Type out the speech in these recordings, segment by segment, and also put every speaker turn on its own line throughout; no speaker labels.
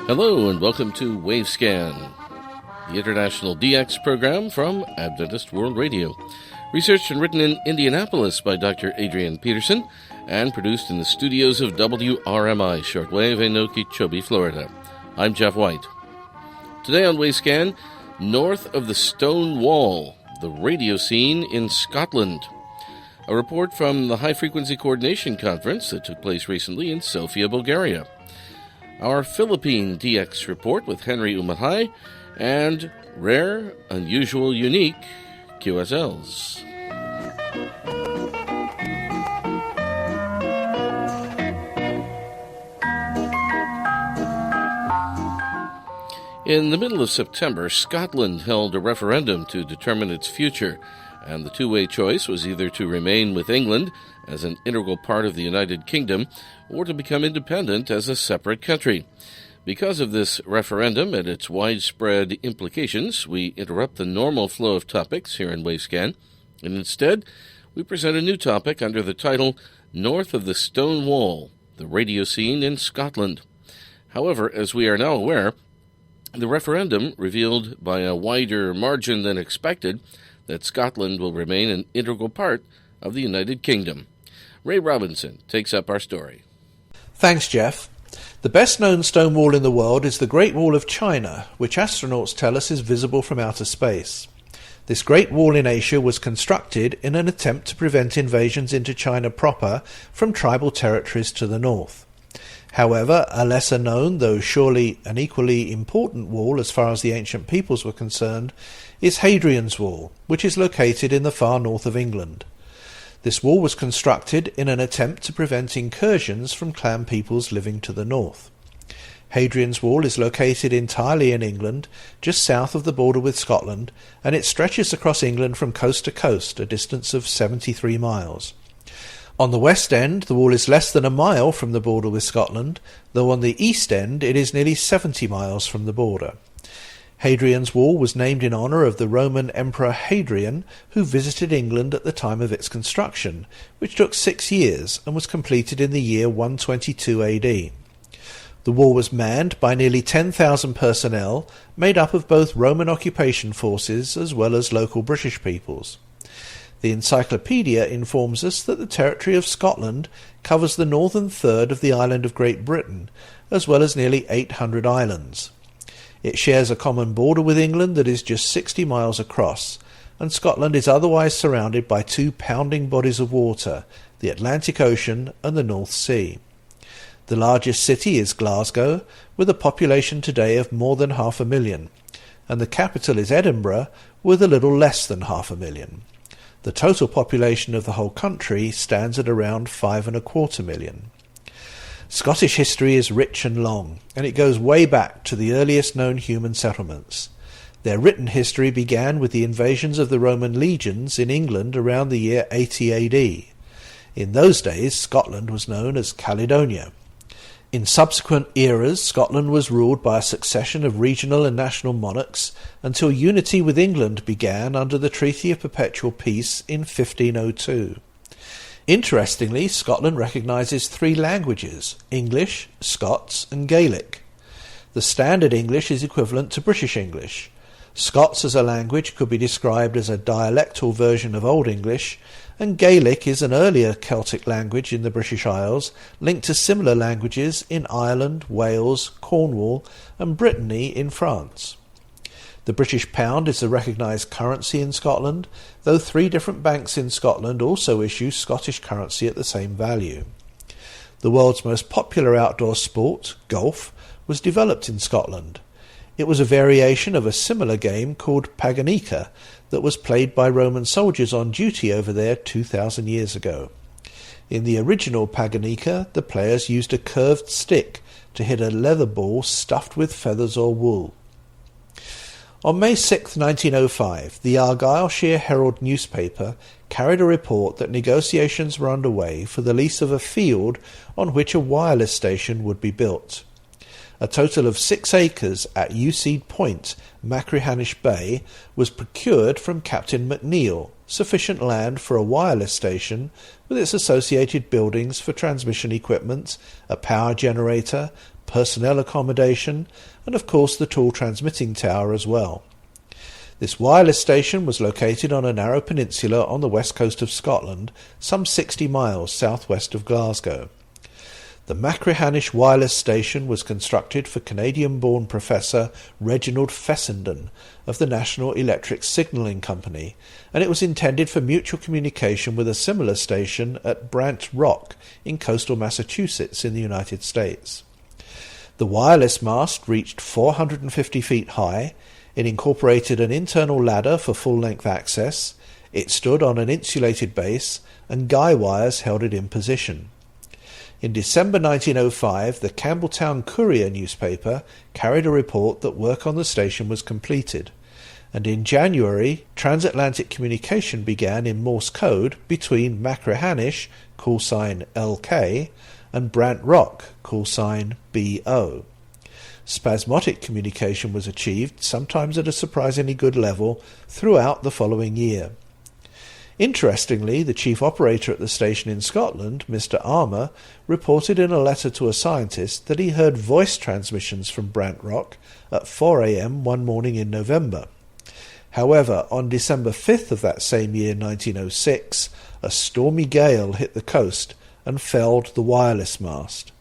Hello and welcome to Wavescan, the international DX program from Adventist World Radio. Researched and written in Indianapolis by Dr. Adrian Peterson and produced in the studios of WRMI Shortwave in Okeechobee, Florida. I'm Jeff White. Today on Wavescan, north of the Stone Wall, the radio scene in Scotland. A report from the High Frequency Coordination Conference that took place recently in Sofia, Bulgaria. Our Philippine DX report with Henry Umahay, and rare, unusual, unique QSLs. In the middle of September, Scotland held a referendum to determine its future, and the two-way choice was either to remain with England as an integral part of the United Kingdom or to become independent as a separate country. Because of this referendum and its widespread implications, we interrupt the normal flow of topics here in Wavescan, and instead we present a new topic under the title North of the Stone Wall, the radio scene in Scotland. However, as we are now aware, the referendum revealed by a wider margin than expected that Scotland will remain an integral part of the United Kingdom. Ray Robinson takes up our story.
Thanks, Jeff. The best-known stone wall in the world is the Great Wall of China, which astronauts tell us is visible from outer space. This Great Wall in Asia was constructed in an attempt to prevent invasions into China proper from tribal territories to the north. However, a lesser-known, though surely an equally important wall as far as the ancient peoples were concerned, is Hadrian's Wall, which is located in the far north of England. This wall was constructed in an attempt to prevent incursions from clan peoples living to the north. Hadrian's Wall is located entirely in England, just south of the border with Scotland, and it stretches across England from coast to coast, a distance of 73 miles. On the west end, the wall is less than a mile from the border with Scotland, though on the east end it is nearly 70 miles from the border. Hadrian's Wall was named in honour of the Roman Emperor Hadrian, who visited England at the time of its construction, which took 6 years and was completed in the year 122 AD. The wall was manned by nearly 10,000 personnel, made up of both Roman occupation forces as well as local British peoples. The encyclopedia informs us that the territory of Scotland covers the northern third of the island of Great Britain, as well as nearly 800 islands. It shares a common border with England that is just 60 miles across, and Scotland is otherwise surrounded by two pounding bodies of water, the Atlantic Ocean and the North Sea. The largest city is Glasgow, with a population today of more than 500,000, and the capital is Edinburgh, with a little less than 500,000. The total population of the whole country stands at around 5.25 million. Scottish history is rich and long, and it goes way back to the earliest known human settlements. Their written history began with the invasions of the Roman legions in England around the year 80 AD. In those days, Scotland was known as Caledonia. In subsequent eras, Scotland was ruled by a succession of regional and national monarchs until unity with England began under the Treaty of Perpetual Peace in 1502. Interestingly, Scotland recognises 3 languages: English, Scots and Gaelic. The standard English is equivalent to British English. Scots as a language could be described as a dialectal version of Old English, and Gaelic is an earlier Celtic language in the British Isles, linked to similar languages in Ireland, Wales, Cornwall and Brittany in France. The British pound is the recognised currency in Scotland, though 3 different banks in Scotland also issue Scottish currency at the same value. The world's most popular outdoor sport, golf, was developed in Scotland. It was a variation of a similar game called Paganica that was played by Roman soldiers on duty over there 2,000 years ago. In the original Paganica, the players used a curved stick to hit a leather ball stuffed with feathers or wool. On May 6, 1905, the Argyllshire Herald newspaper carried a report that negotiations were underway for the lease of a field on which a wireless station would be built. A total of 6 acres at Useed Point, Machrihanish Bay, was procured from Captain McNeill, sufficient land for a wireless station with its associated buildings for transmission equipment, a power generator, personnel accommodation, and of course the tall transmitting tower as well. This wireless station was located on a narrow peninsula on the west coast of Scotland, some 60 miles southwest of Glasgow. The Machrihanish Wireless Station was constructed for Canadian-born Professor Reginald Fessenden of the National Electric Signalling Company, and it was intended for mutual communication with a similar station at Brant Rock in coastal Massachusetts in the United States. The wireless mast reached 450 feet high. It incorporated an internal ladder for full-length access. It stood on an insulated base, and guy wires held it in position. In December 1905, the Campbelltown Courier newspaper carried a report that work on the station was completed, and in January, transatlantic communication began in Morse code between Machrihanish, call sign LK, and Brant Rock, call sign BO. Spasmodic communication was achieved, sometimes at a surprisingly good level, throughout the following year. Interestingly, the chief operator at the station in Scotland, Mr. Armour, reported in a letter to a scientist that he heard voice transmissions from Brant Rock at 4 a.m. one morning in November. However, on December 5th of that same year, 1906, a stormy gale hit the coast and felled the wireless mast.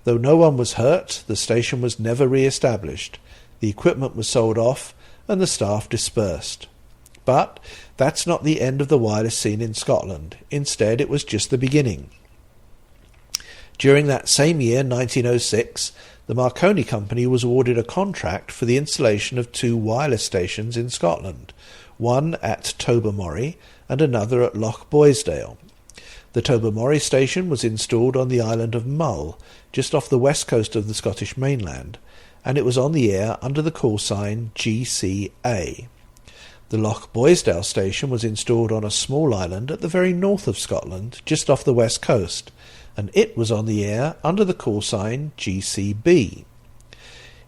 Though no one was hurt, the station was never re-established. The equipment was sold off and the staff dispersed. But that's not the end of the wireless scene in Scotland. Instead, it was just the beginning. During that same year, 1906, the Marconi Company was awarded a contract for the installation of 2 wireless stations in Scotland, one at Tobermory and another at Loch Boisdale. The Tobermory station was installed on the island of Mull, just off the west coast of the Scottish mainland, and it was on the air under the call sign GCA. The Loch Boisdale station was installed on a small island at the very north of Scotland, just off the west coast, and it was on the air under the call sign GCB.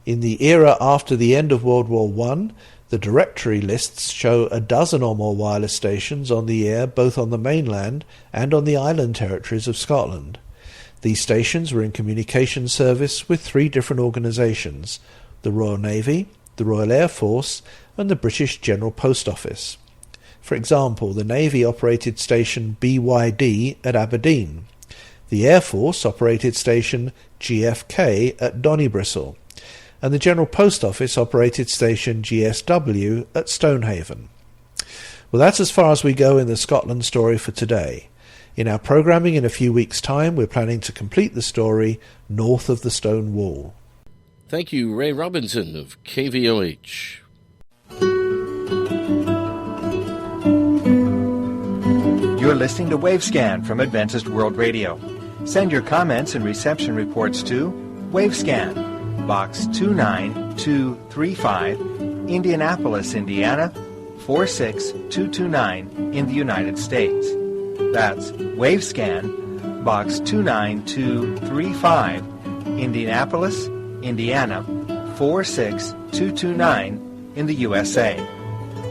In the era after the end of World War I, the directory lists show a dozen or more wireless stations on the air both on the mainland and on the island territories of Scotland. These stations were in communication service with 3 different organisations: the Royal Navy, the Royal Air Force, and the British General Post Office. For example, the Navy operated station BYD at Aberdeen. The Air Force operated station GFK at Donnybristle, and the General Post Office operated station GSW at Stonehaven. Well, that's as far as we go in the Scotland story for today. In our programming in a few weeks' time, we're planning to complete the story north of the Stone Wall.
Thank you, Ray Robinson of KVOH.
You're listening to Wavescan from Adventist World Radio. Send your comments and reception reports to Wavescan, Box 29235, Indianapolis, Indiana, 46229 in the United States. That's Wavescan, Box 29235, Indianapolis, Indiana, 46229 in the USA.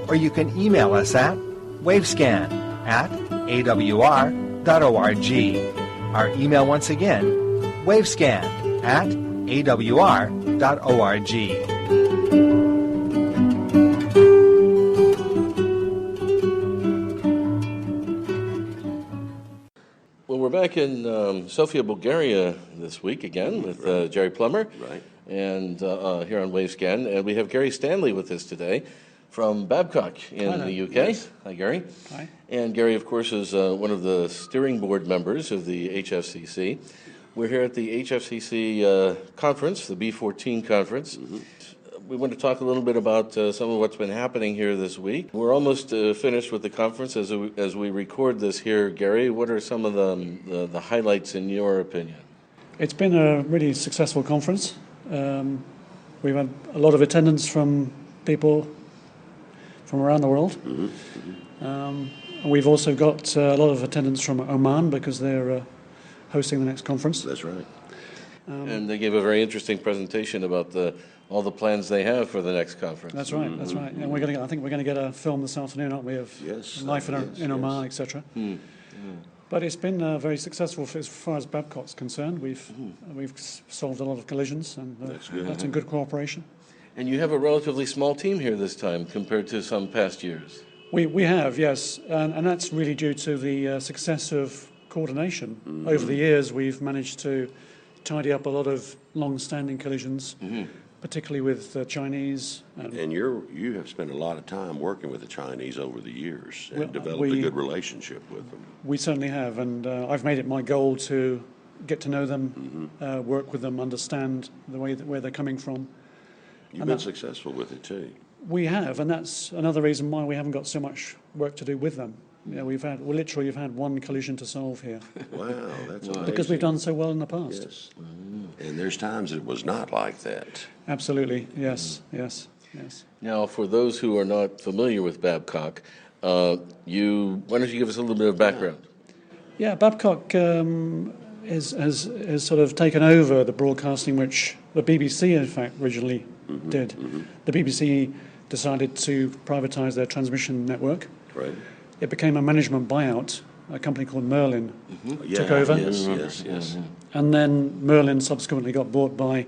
Or you can email us at wavescan@awr.org. Our email once again, wavescan@awr.org.
Well, we're back in Sofia, Bulgaria this week again with Jerry Plummer.
Right.
And here on Wavescan. And we have Gary Stanley with us today from Babcock in the UK.
Yes.
Hi, Gary.
Hi.
And Gary, of course, is one of the steering board members of the HFCC. We're here at the HFCC conference, the B14 conference. Mm-hmm. We want to talk a little bit about some of what's been happening here this week. We're almost finished with the conference as we record this here. Gary, what are some of the highlights in your opinion?
It's been a really successful conference. We've had a lot of attendance from people from around the world. Mm-hmm. We've also got a lot of attendance from Oman because they're hosting the next conference.
That's right.
And they gave a very interesting presentation about all the plans they have for the next conference.
That's right. Mm-hmm. That's right. And I think we're going to get a film this afternoon, aren't we, of life in Oman, etc. Mm-hmm. But it's been very successful as far as Babcock's concerned. We've solved a lot of collisions, and that's in good cooperation.
And you have a relatively small team here this time compared to some past years.
We have, yes, and that's really due to the success of coordination. Over the years, we've managed to tidy up a lot of long-standing collisions, particularly with the Chinese.
And you have spent a lot of time working with the Chinese over the years and developed a good relationship with them.
We certainly have, and I've made it my goal to get to know them, work with them, understand the way where they're coming from.
You've been successful with it too.
We have, and that's another reason why we haven't got so much work to do with them. You know, we've had one collision to solve here.
Wow, that's amazing.
Because we've done so well in the past.
Yes. And there's times it was not like that.
Absolutely, yes, yes, yes.
Now, for those who are not familiar with Babcock, why don't you give us a little bit of background?
Yeah, Babcock has sort of taken over the broadcasting which the BBC, in fact, originally did. The BBC decided to privatise their transmission network.
Right.
It became a management buyout. A company called Merlin took over.
Yes.
And then Merlin subsequently got bought by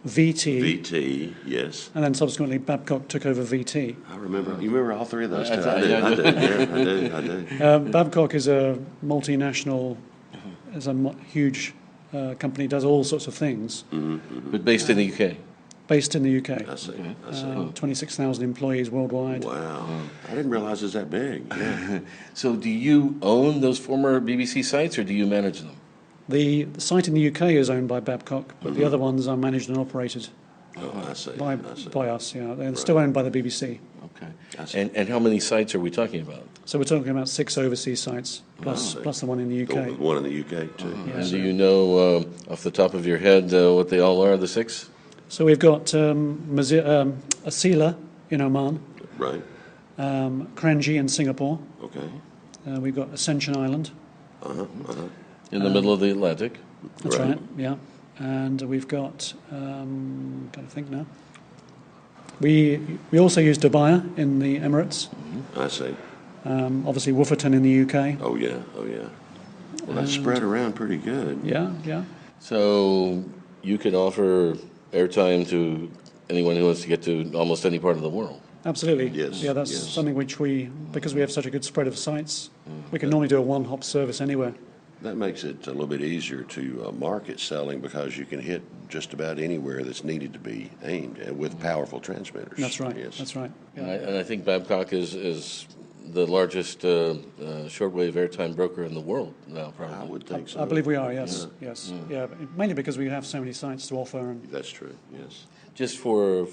VT.
VT, yes.
And then subsequently Babcock took over VT.
I remember. You remember all three of those?
I
do.
Babcock is a multinational, is a huge company, does all sorts of things.
But based in the UK.
Based in the UK.
I see.
26,000 employees worldwide.
Wow. I didn't realize it was that big. Yeah.
So do you own those former BBC sites, or do you manage them?
The site in the UK is owned by Babcock, but the other ones are managed and operated
Oh, I see.
by us. Yeah, they're still
Right.
owned by the BBC.
Okay.
I see.
And how many sites are we talking about?
So we're talking about 6 overseas sites, plus the one in the
Go
UK.
with one in the UK too.
And do you know off the top of your head what they all are, the 6?
So we've got Asila in Oman,
Right.
Kranji in Singapore.
Okay.
We've got Ascension Island.
In the middle of the Atlantic.
That's
Right.
right. Yeah, and we've got. Got to think now. We also use Dubai in the Emirates.
I see.
Obviously, Wooferton in the UK.
Oh yeah. Well, that's spread around pretty good.
Yeah.
So you can offer airtime to anyone who wants to get to almost any part of the world.
Absolutely.
Yes,
Yeah, that's
yes.
something which because we have such a good spread of sites, we can normally do a one-hop service anywhere.
That makes it a little bit easier to market selling because you can hit just about anywhere that's needed to be aimed at with powerful transmitters.
That's right.
Yes.
That's right. Yeah.
And I think Babcock is the largest shortwave airtime broker in the world now, probably.
I would think so.
I believe we are. Yes. Yeah. Mainly because we have so many sites to offer. And
That's true. Yes.
Just for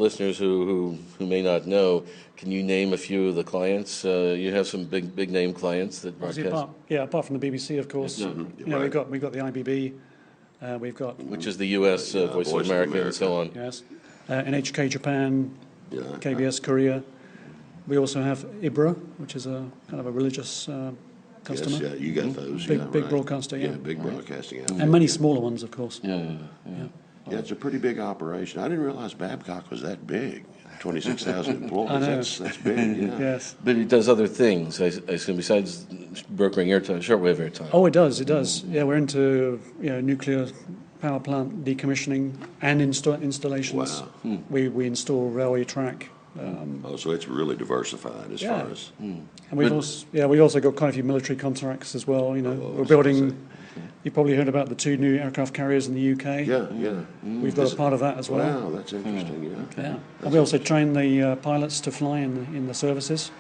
listeners who may not know, can you name a few of the clients? You have some big name clients that
obviously
broadcast,
apart from the BBC, of course.
right.
We've got the IBB. We've got
which is the U.S. Voice of America and so on.
yes, NHK Japan,
Yeah.
KBS Korea. We also have IBRA, which is a kind of a religious customer.
Yes, yeah, you got those.
Big-
yeah,
big
right.
broadcaster, yeah.
Big broadcasting outfit.
And many smaller ones, of course.
Yeah.
Yeah, it's a pretty big operation. I didn't realize Babcock was that big. 26,000 employees.
I know.
That's big. Yeah.
Yes.
But it does other things, I assume, besides brokering airtime, shortwave airtime.
Oh, it does. It does. Yeah, we're into nuclear power plant decommissioning and installations.
Wow.
We install railway track.
Oh, so it's really diversified as
Yeah.
far as.
And we've also got quite a few military contracts as well. We're building. You probably heard about the 2 new aircraft carriers in the UK.
Yeah.
We've got a part of that as well.
Wow, that's interesting. Yeah.
Yeah, and we also train the pilots to fly in the services.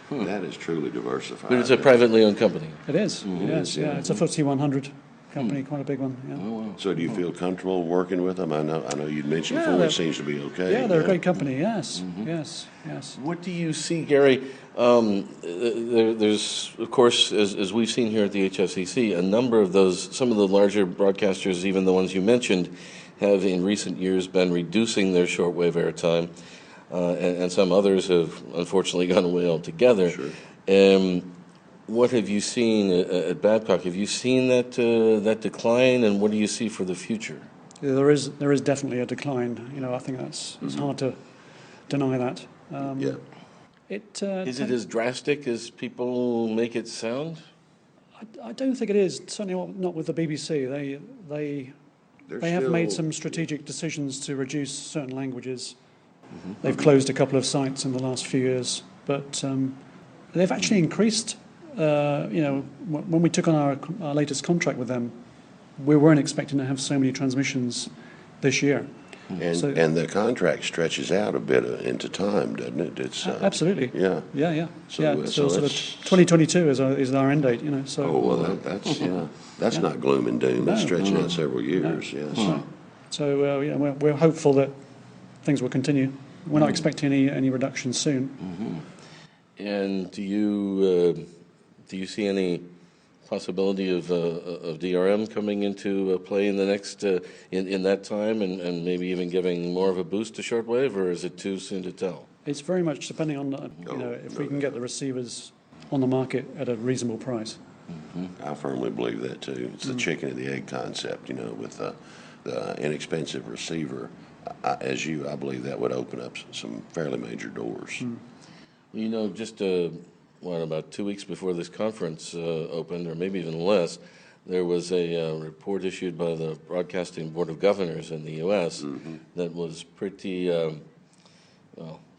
That is truly diversified.
But it's a privately owned company.
It is. Yes. Yeah. It's a FTSE 100 company, quite a big one. Yeah.
So do you feel comfortable working with them? I know you'd mentioned
Yeah,
before
they're-
it seems to be okay.
Yeah, they're a great company. Yes. Yes.
What do you see, Gary? There's, of course, as we've seen here at the HFCC, a number of some of the larger broadcasters, even the ones you mentioned, have in recent years been reducing their shortwave airtime, and some others have unfortunately gone away altogether.
Sure.
What have you seen at Babcock? Have you seen that decline, and what do you see for the future?
Yeah, there is definitely a decline. I think it's hard to deny that.
Yeah.
It
Is it as drastic as people make it sound?
I don't think it is. Certainly not with the BBC. They have made some strategic decisions to reduce certain languages. They've closed a couple of sites in the last few years, but they've actually increased. When we took on our latest contract with them, we weren't expecting to have so many transmissions this year.
And the contract stretches out a bit into time, doesn't it? It's
absolutely.
Yeah.
So sort of 2022 is our end date. So.
Oh well, that's not gloom and doom. It's stretching out several years. Yes.
Right. So we're hopeful that things will continue. We're not expecting any reductions soon.
And do you see any possibility of DRM coming into play in the next in that time, and maybe even giving more of a boost to shortwave, or is it too soon to tell?
It's very much depending on if we can get the receivers on the market at a reasonable price.
I firmly believe that too. It's the chicken and the egg concept. With the inexpensive receiver, I believe that would open up some fairly major doors.
Just about 2 weeks before this conference opened, or maybe even less, there was a report issued by the Broadcasting Board of Governors in the U.S. That was pretty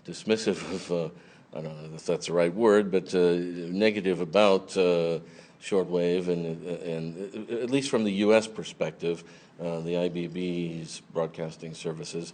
dismissive of, I don't know if that's the right word, but negative about shortwave, and at least from the U.S. perspective, the IBB's broadcasting services,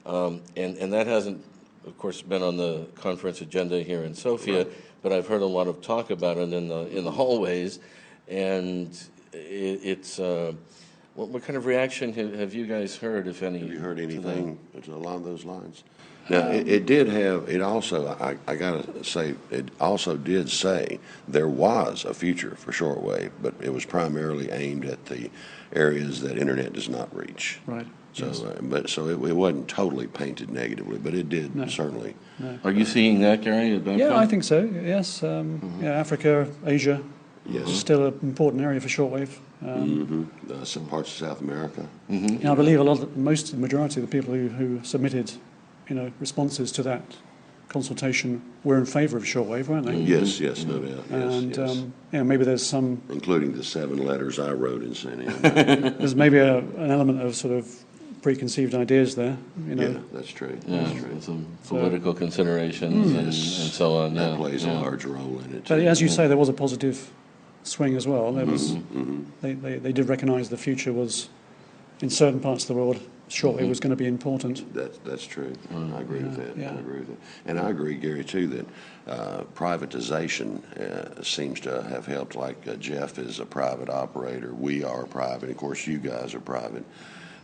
and that hasn't, of course, been on the conference agenda here in Sofia. Right. But I've heard a lot of talk about it in the hallways, and it's what kind of reaction have you guys heard, if any?
Have you heard anything along those lines? Now, it did have. It also, I gotta say, it also did say there was a future for shortwave, but it was primarily aimed at the areas that internet does not reach.
Right.
So,
yes.
It wasn't totally painted negatively, but it did certainly.
No.
Are you seeing that, Gary?
Yeah, I think so. Yes, Africa, Asia, still an important area for shortwave.
Some parts of South America.
I believe the majority of the people who submitted, responses to that consultation were in favour of shortwave, weren't they?
Yes, no doubt.
And maybe there's some,
including the 7 letters I wrote and sent in.
there's maybe an element of sort of preconceived ideas there.
Yeah, that's true.
Yeah,
that's true.
Some political considerations and so on.
That plays a large role in it.
But as you say, there was a positive swing as well. There was. They did recognise the future was, in certain parts of the world, shortwave was going to be important.
That's true. I agree with that. I agree with it. And I agree, Gary, too, that privatization seems to have helped. Like Jeff is a private operator. We are private. Of course, you guys are private.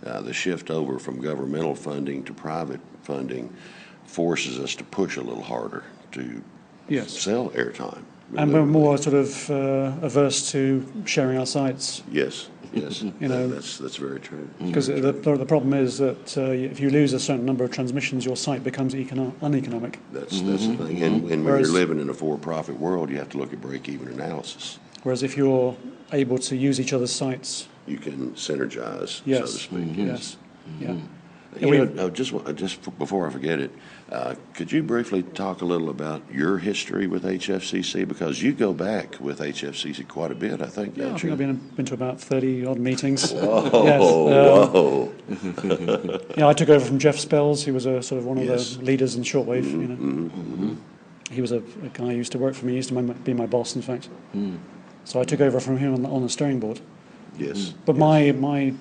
The shift over from governmental funding to private funding forces us to push a little harder to sell airtime.
And we're more sort of averse to sharing our sites.
Yes. That's very true.
Because the problem is that if you lose a certain number of transmissions, your site becomes uneconomic.
That's the thing. And when you're living in a for-profit world, you have to look at break-even analysis.
Whereas if you're able to use each other's sites,
you can synergize, so to speak.
Yes. Yeah.
Just before I forget it, could you briefly talk a little about your history with HFCC? Because you go back with HFCC quite a bit, I think.
Yeah, I think I've been to about 30-odd meetings.
Whoa.
I took over from Jeff Spells. He was a sort of one of the leaders in shortwave. He was a guy who used to work for me. He used to be my boss, in fact. So I took over from him on the steering board.
Yes.
But my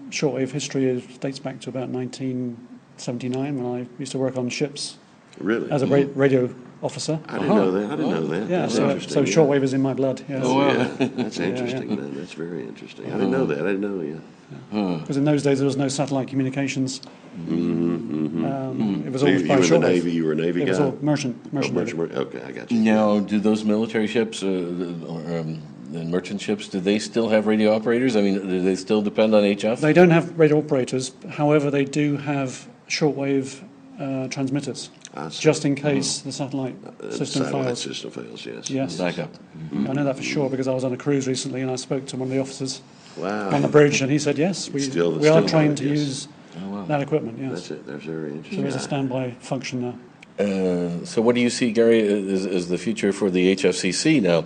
shortwave history dates back to about 1979 when I used to work on ships.
Really?
As a radio officer.
I didn't know that.
Yeah, so shortwave is in my blood. Yes.
Oh, wow. That's interesting. That's very interesting. I didn't know that.
Because in those days there was no satellite communications. It was
so
always by shortwave.
Navy. You were a Navy guy.
It was all merchant.
Okay, I got you.
Now, do those military ships and merchant ships, do they still have radio operators? I mean, do they still depend on HF?
They don't have radio operators. However, they do have shortwave transmitters, just in case the satellite system fails. Yes.
Backup.
I know that for sure because I was on a cruise recently and I spoke to one of the officers
on
the bridge, and he said, yes, we are trained to use that equipment. Yes.
That's very interesting.
So there's a standby function now.
So what do you see, Gary, as the future for the HFCC now?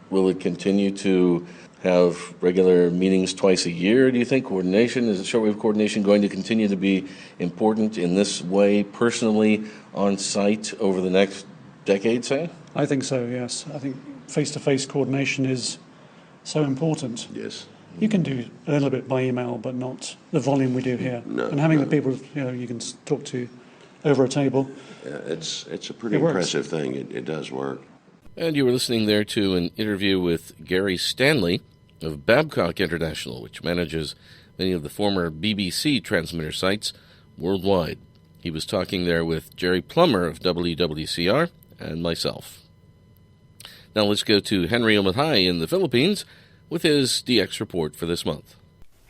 Will it continue to have regular meetings twice a year, do you think? Coordination, is shortwave coordination going to continue to be important in this way, personally, on site over the next decade, say?
I think so, yes. I think face-to-face coordination is so important.
Yes.
You can do a little bit by email, but not the volume we do here.
No,
and having
no.
the people you can talk to over a table.
It's a pretty
It works.
impressive thing. It does work.
And you were listening there to an interview with Gary Stanley of Babcock International, which manages many of the former BBC transmitter sites worldwide. He was talking there with Jerry Plummer of WWCR and myself. Now let's go to Henry Omatay in the Philippines with his DX report for this month.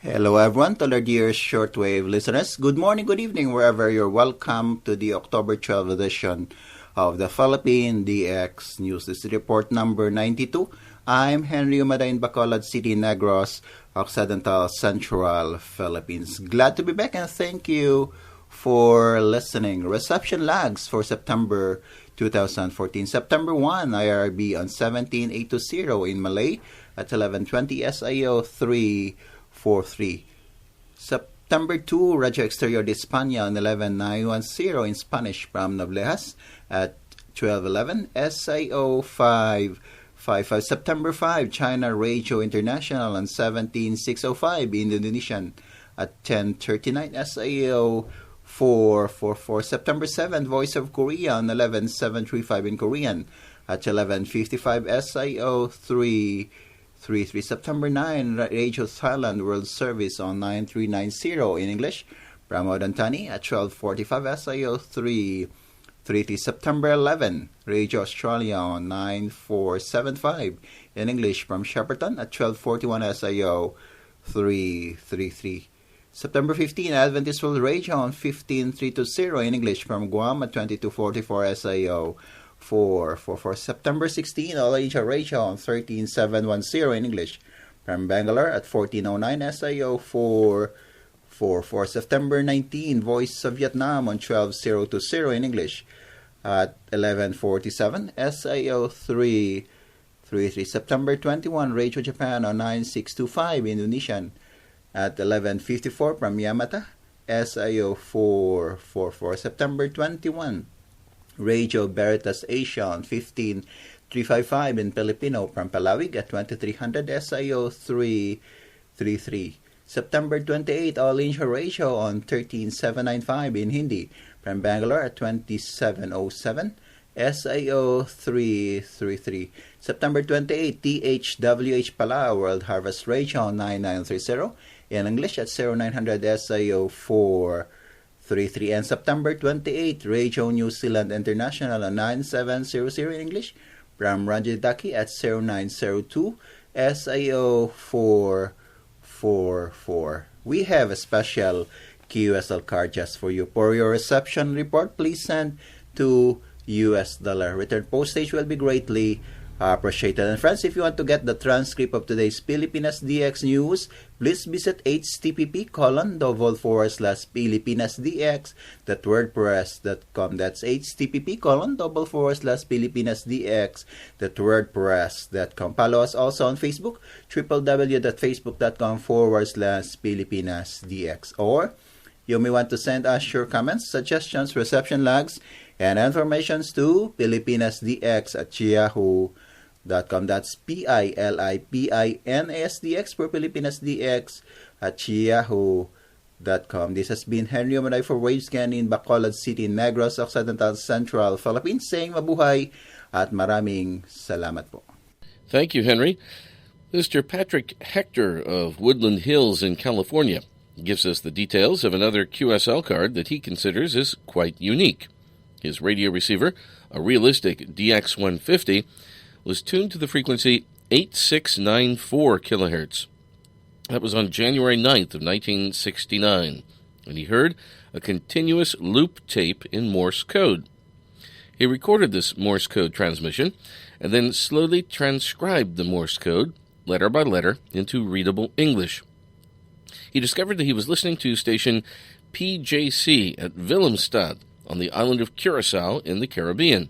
Hello everyone, to our dear shortwave listeners. Good morning, good evening, wherever you're welcome to the October 12 edition of the Philippine DX News. This is report number 92. I'm Henry Omatay in Bacolod City, Negros, Occidental Central, Philippines. Glad to be back and thank you for listening. Reception lags for September 2014. September 1, IRB on 17820 in Malay at 1120 SIO 343. September 2, Radio Exterior de España on 11910 in Spanish from Noblejas at 1211 SIO 555. September 5, China Radio International on 17605 in Indonesian at 1039 SIO 444. September 7, Voice of Korea on 11735 in Korean at 1155 SIO 333. September 9, Radio Thailand World Service on 9390 in English from Odantani at 1245 SIO 333. September 11, Radio Australia on 9475 in English from Shepparton at 1241 SIO 333. September 15, Adventist World Radio on 15320 in English from Guam at 2244 SIO 444. September 16, All Asia Radio on 13710 in English from Bangalore at 1409 SIO 444. September 19, Voice of Vietnam on 12020 in English at 1147 SIO 333. September 21, Radio Japan on 9625 Indonesian at 1154 from Yamata SIO 444. September 21, Radio Veritas Asia on 15355 in Filipino from Palawig at 2300 SIO 333. September 28, All Asia Radio on 13795 in Hindi from Bangalore at 2707 SIO 333. September 28, THWH Palau World Harvest Radio on 9930 in English at 0900 SIO 433. And September 28, Radio New Zealand International on 9700 in English from Rajadaki at 0902 SIO 444. We have a special QSL card just for you. For your reception report, please send to US dollar. Return postage will be greatly appreciated. And friends, if you want to get the transcript of today's Pilipinas DX news, please visit http://pilipinasdx.wordpress.com. That's http://pilipinasdx.wordpress.com. Follow us also on Facebook, www.facebook.com/pilipinasdx. Or you may want to send us your comments, suggestions, reception lags, and informations to pilipinasdx@yahoo.com. That's PILIPINASDX for pilipinasdx@yahoo.com. This has been Henry Omatay for Wavescan in Bacolod City, Negros Occidental, Central Philippines, saying mabuhay at maraming salamat po.
Thank you, Henry. Mr. Patrick Hector of Woodland Hills in California gives us the details of another QSL card that he considers is quite unique. His radio receiver, a realistic DX150, was tuned to the frequency 8694 kilohertz. That was on January 9th of 1969, and he heard a continuous loop tape in Morse code. He recorded this Morse code transmission and then slowly transcribed the Morse code, letter by letter, into readable English. He discovered that he was listening to station PJC at Willemstad on the island of Curacao in the Caribbean.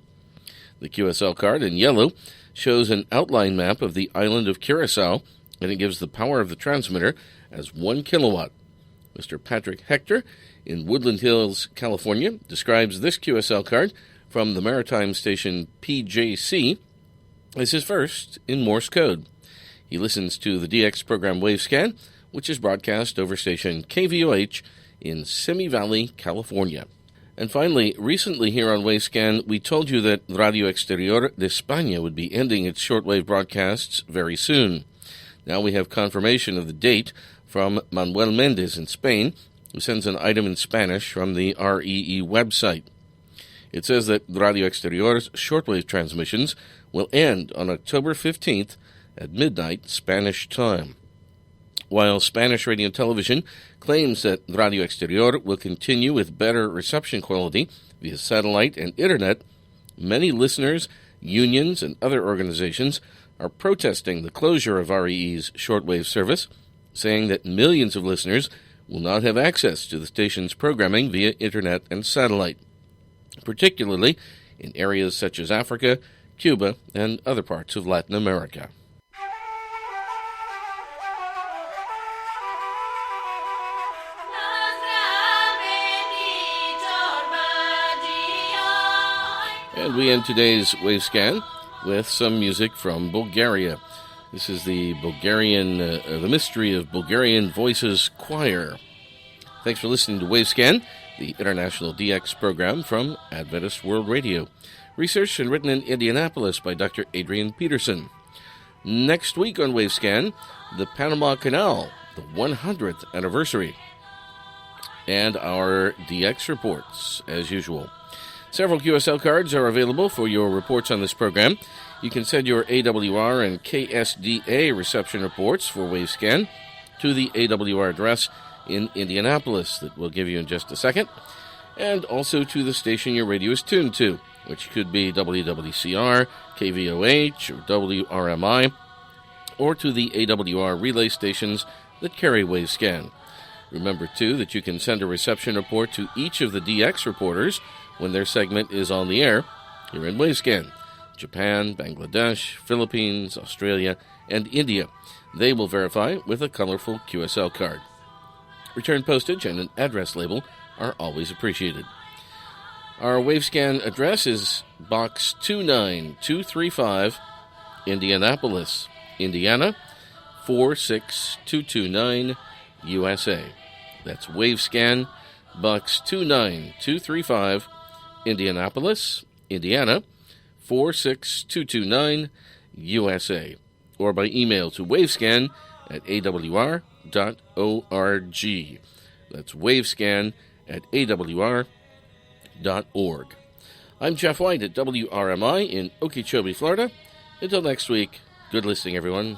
The QSL card in yellow shows an outline map of the island of Curacao, and it gives the power of the transmitter as 1 kilowatt. Mr. Patrick Hector in Woodland Hills, California, describes this QSL card from the maritime station PJC as his first in Morse code. He listens to the DX program Wavescan, which is broadcast over station KVOH in Simi Valley, California. And finally, recently here on Wavescan, we told you that Radio Exterior de España would be ending its shortwave broadcasts very soon. Now we have confirmation of the date from Manuel Mendez in Spain, who sends an item in Spanish from the REE website. It says that Radio Exterior's shortwave transmissions will end on October 15th at midnight Spanish time. While Spanish radio and television claims that Radio Exterior will continue with better reception quality via satellite and internet, many listeners, unions, and other organizations are protesting the closure of REE's shortwave service, saying that millions of listeners will not have access to the station's programming via internet and satellite, particularly in areas such as Africa, Cuba, and other parts of Latin America. And we end today's Wavescan with some music from Bulgaria. This is the the Mystery of Bulgarian Voices Choir. Thanks for listening to Wavescan, the international DX program from Adventist World Radio. Researched and written in Indianapolis by Dr. Adrian Peterson. Next week on Wavescan, the Panama Canal, the 100th anniversary. And our DX reports, as usual. Several QSL cards are available for your reports on this program. You can send your AWR and KSDA reception reports for Wavescan to the AWR address in Indianapolis that we'll give you in just a second, and also to the station your radio is tuned to, which could be WWCR, KVOH, or WRMI, or to the AWR relay stations that carry Wavescan. Remember, too, that you can send a reception report to each of the DX reporters when their segment is on the air here in Wavescan. Japan, Bangladesh, Philippines, Australia, and India. They will verify with a colorful QSL card. Return postage and an address label are always appreciated. Our Wavescan address is Box 29235, Indianapolis, Indiana, 46229, USA. That's Wavescan, Box 29235, Indianapolis, Indiana, 46229, USA. Or by email to wavescan@awr.org. That's wavescan@awr.org. I'm Jeff White at WRMI in Okeechobee, Florida. Until next week, good listening, everyone.